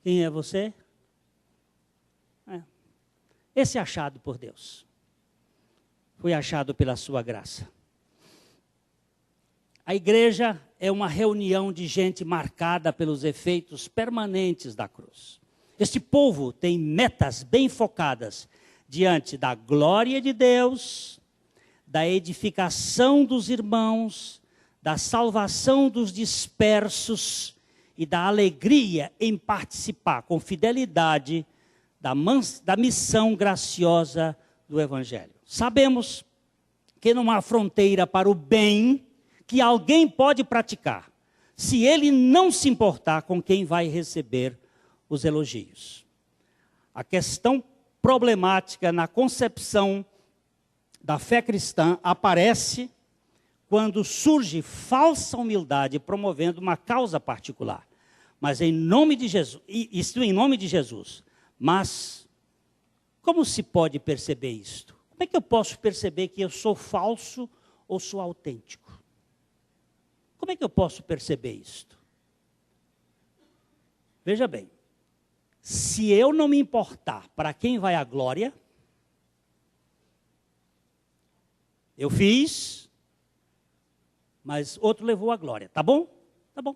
Quem é você? Esse é achado por Deus. Foi achado pela sua graça. A igreja é uma reunião de gente marcada pelos efeitos permanentes da cruz. Este povo tem metas bem focadas diante da glória de Deus, da edificação dos irmãos, da salvação dos dispersos e da alegria em participar com fidelidade da missão graciosa do Evangelho. Sabemos que não há fronteira para o bem que alguém pode praticar, se ele não se importar com quem vai receber os elogios. A questão problemática na concepção da fé cristã aparece quando surge falsa humildade promovendo uma causa particular. Mas em nome de Jesus, isto em nome de Jesus. Mas, como se pode perceber isto? Como é que eu posso perceber que eu sou falso ou sou autêntico? Como é que eu posso perceber isto? Veja bem, se eu não me importar para quem vai a glória, eu fiz, mas outro levou a glória, tá bom? Tá bom.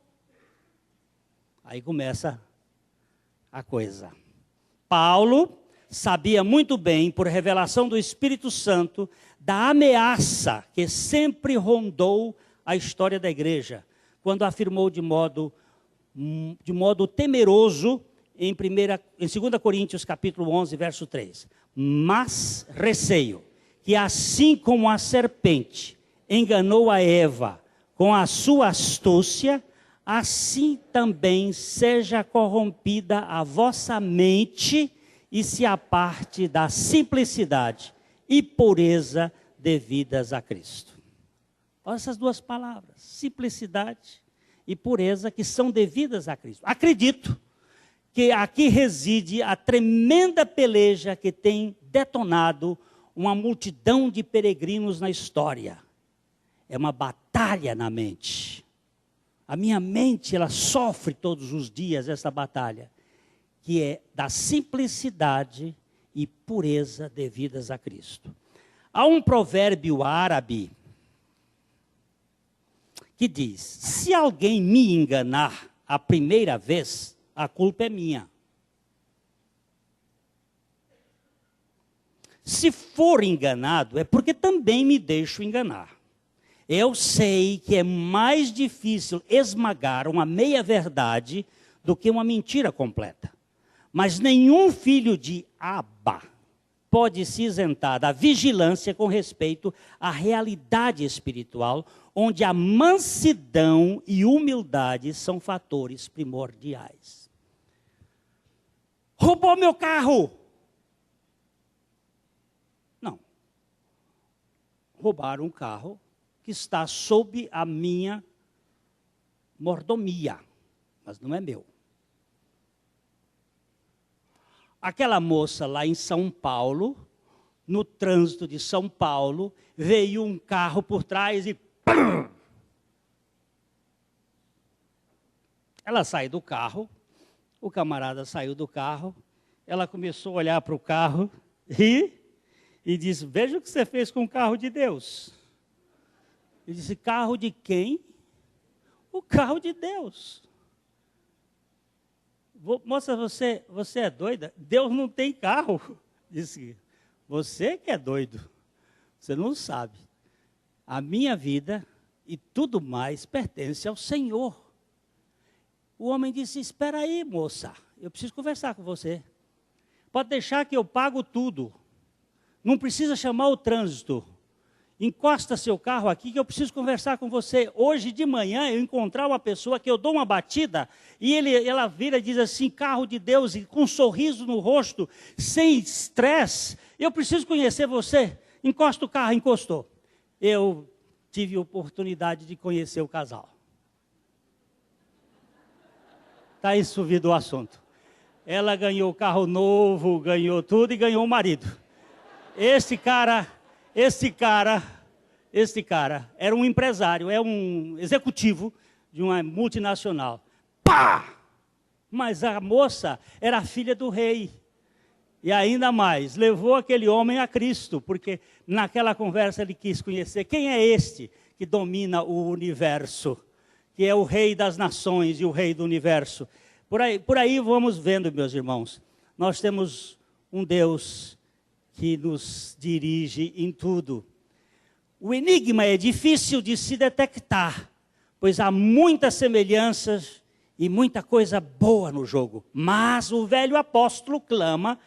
Aí começa a coisa. Paulo sabia muito bem, por revelação do Espírito Santo, da ameaça que sempre rondou a história da igreja, quando afirmou de modo temeroso em 2 Coríntios capítulo 11, verso 3. Mas receio que assim como a serpente enganou a Eva com a sua astúcia, assim também seja corrompida a vossa mente e se aparte da simplicidade e pureza devidas a Cristo. Olha essas duas palavras, simplicidade e pureza, que são devidas a Cristo. Acredito que aqui reside a tremenda peleja que tem detonado uma multidão de peregrinos na história. É uma batalha na mente. A minha mente, ela sofre todos os dias essa batalha, que é da simplicidade e pureza devidas a Cristo. Há um provérbio árabe que diz: se alguém me enganar a primeira vez, a culpa é minha. Se for enganado, é porque também me deixo enganar. Eu sei que é mais difícil esmagar uma meia-verdade do que uma mentira completa. Mas nenhum filho de Abba pode se isentar da vigilância com respeito à realidade espiritual, onde a mansidão e humildade são fatores primordiais. Roubou meu carro! Não. Roubaram um carro que está sob a minha mordomia, mas não é meu. Aquela moça lá em São Paulo, no trânsito de São Paulo, veio um carro por trás e... pum! Ela sai do carro, o camarada saiu do carro, ela começou a olhar para o carro e disse, veja o que você fez com o carro de Deus. Ele disse, carro de quem? O carro de Deus. Moça, você é doida? Deus não tem carro. Disse, você que é doido. Você não sabe. A minha vida e tudo mais pertence ao Senhor. O homem disse, espera aí, moça. Eu preciso conversar com você. Pode deixar que eu pago tudo. Não precisa chamar o trânsito. Encosta seu carro aqui que eu preciso conversar com você. Hoje de manhã eu encontrar uma pessoa que eu dou uma batida e ela vira e diz assim, carro de Deus, e com um sorriso no rosto, sem estresse. Eu preciso conhecer você. Encosta o carro, encostou. Eu tive a oportunidade de conhecer o casal. Está resolvido o assunto. Ela ganhou o carro novo, ganhou tudo e ganhou o marido. Esse cara era um empresário, é um executivo de uma multinacional. Pá! Mas a moça era filha do rei. E ainda mais, levou aquele homem a Cristo, porque naquela conversa ele quis conhecer quem é este que domina o universo, que é o rei das nações e o rei do universo. Por aí vamos vendo, meus irmãos. Nós temos um Deus que nos dirige em tudo. O enigma é difícil de se detectar, pois há muitas semelhanças e muita coisa boa no jogo. Mas o velho apóstolo clama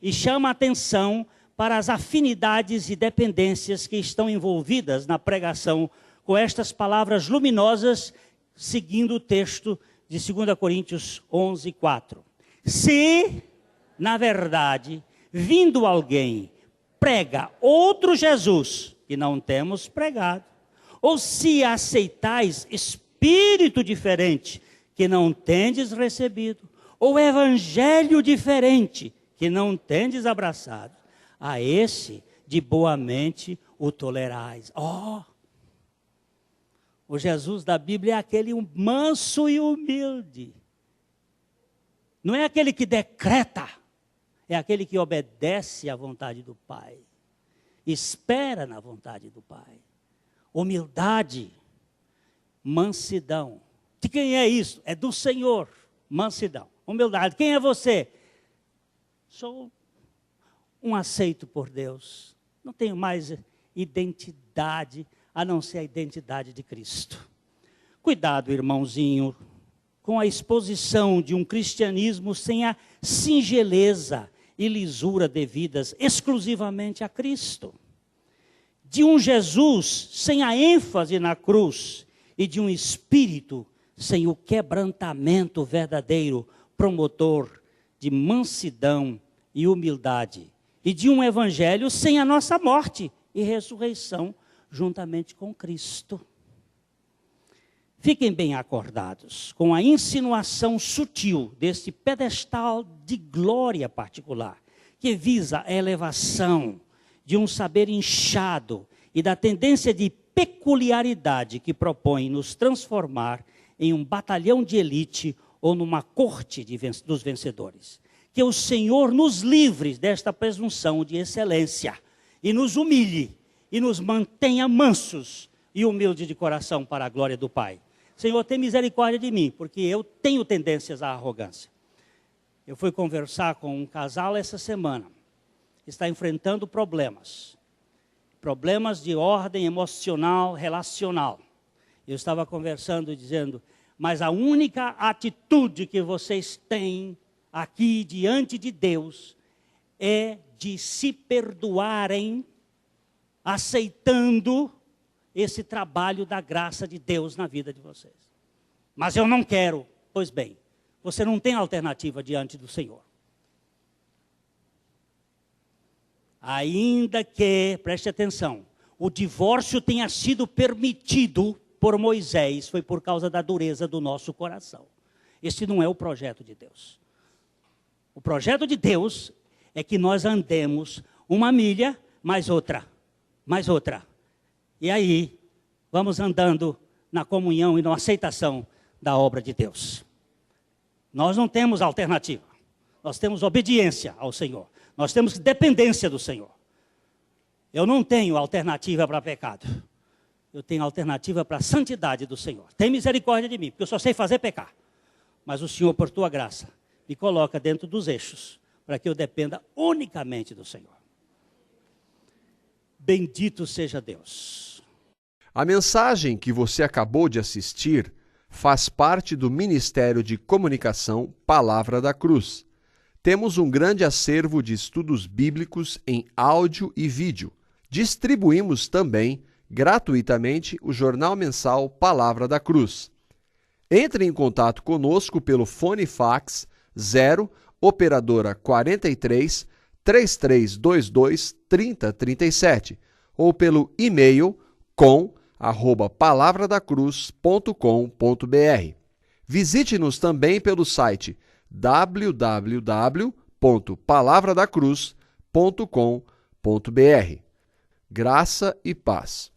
e chama a atenção para as afinidades e dependências que estão envolvidas na pregação com estas palavras luminosas, seguindo o texto de 2 Coríntios 11, 4. Se, na verdade, vindo alguém, prega outro Jesus que não temos pregado, ou se aceitais espírito diferente que não tendes recebido, ou evangelho diferente que não tendes abraçado, a esse de boa mente o tolerais. O Jesus da Bíblia é aquele manso e humilde. Não é aquele que decreta, é aquele que obedece à vontade do Pai. Espera na vontade do Pai. Humildade, mansidão. De quem é isso? É do Senhor. Mansidão, humildade. Quem é você? Sou um aceito por Deus. Não tenho mais identidade a não ser a identidade de Cristo. Cuidado, irmãozinho, com a exposição de um cristianismo sem a singeleza e lisura devidas exclusivamente a Cristo. De um Jesus sem a ênfase na cruz e de um espírito sem o quebrantamento verdadeiro, promotor de mansidão e humildade. E de um evangelho sem a nossa morte e ressurreição juntamente com Cristo. Fiquem bem acordados com a insinuação sutil deste pedestal de glória particular, que visa a elevação de um saber inchado e da tendência de peculiaridade que propõe nos transformar em um batalhão de elite ou numa corte dos vencedores. Que o Senhor nos livre desta presunção de excelência e nos humilhe e nos mantenha mansos e humildes de coração para a glória do Pai. Senhor, tem misericórdia de mim, porque eu tenho tendências à arrogância. Eu fui conversar com um casal essa semana. está enfrentando problemas. Problemas de ordem emocional, relacional. Eu estava conversando e dizendo, mas a única atitude que vocês têm aqui diante de Deus é de se perdoarem, aceitando esse trabalho da graça de Deus na vida de vocês. Mas eu não quero. Pois bem, você não tem alternativa diante do Senhor. Ainda que, preste atenção, o divórcio tenha sido permitido por Moisés, foi por causa da dureza do nosso coração. Esse não é o projeto de Deus. O projeto de Deus é que nós andemos uma milha, mais outra, mais outra. E aí, vamos andando na comunhão e na aceitação da obra de Deus. Nós não temos alternativa. Nós temos obediência ao Senhor. Nós temos dependência do Senhor. Eu não tenho alternativa para pecado. Eu tenho alternativa para a santidade do Senhor. Tem misericórdia de mim, porque eu só sei fazer pecar. Mas o Senhor, por tua graça, me coloca dentro dos eixos, para que eu dependa unicamente do Senhor. Bendito seja Deus. A mensagem que você acabou de assistir faz parte do Ministério de Comunicação Palavra da Cruz. Temos um grande acervo de estudos bíblicos em áudio e vídeo. Distribuímos também, gratuitamente, o jornal mensal Palavra da Cruz. Entre em contato conosco pelo fone fax 0 operadora 43 3322 3037 ou pelo e-mail com@palavradacruz.com.br. Visite-nos também pelo site www.palavradacruz.com.br. Graça e paz.